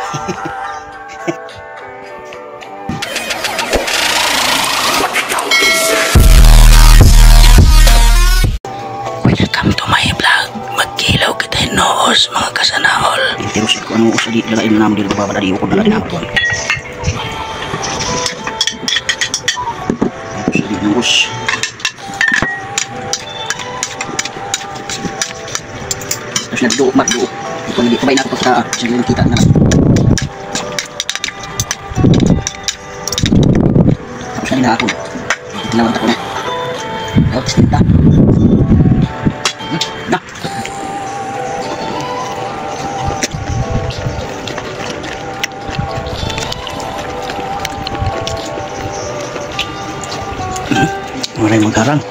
Welcome to my vlog. Magkilaw kita noos mga kasanahol. Terus ko ano usa di lalain na naman dito babada di ko na lang ako. Usa di ngus. Terus nagdo magdo. Ito hindi kabay na ako pagka sige kita na. Tapos na ako. Tinawan ta ko na. Tapos kita. Maray magkarang.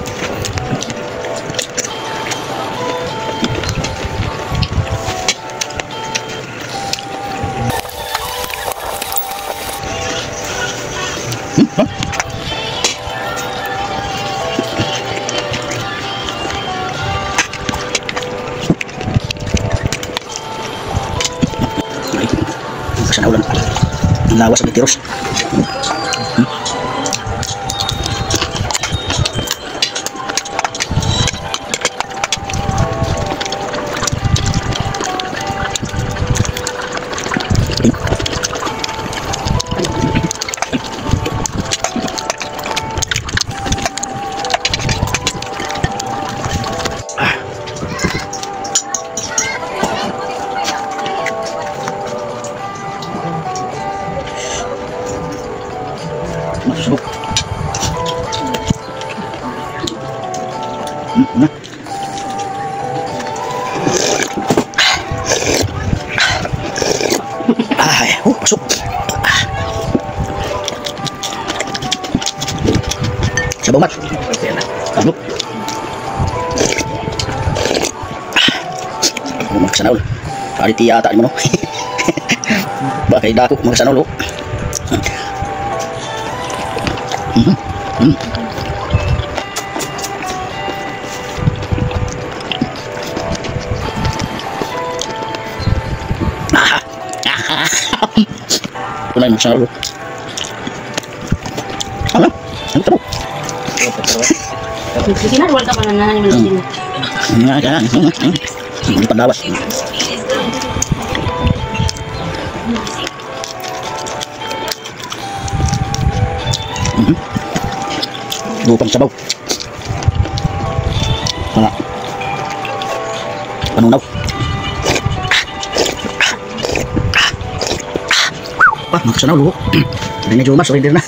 Kasana ulan. Lawas ang tiros. Masuk. Masuk. Sabaw mat. Kamu. Magsanaul. Ari ti ata mo no. Bakay dako magsanaul. Kulay mo siya ulo. Ano? Ano ito? Sige na, wala ka pa na naman din. Hindi pa dawas. Lupang sabaw. Wala. Panunaw. Wah, makasanaw luho. Hindi na Juma, surrender na.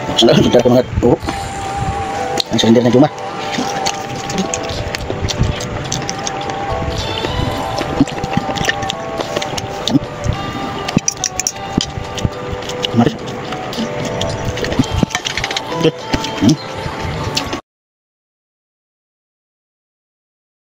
Makasanaw, surrender ko mga luho. Ang surrender na Juma.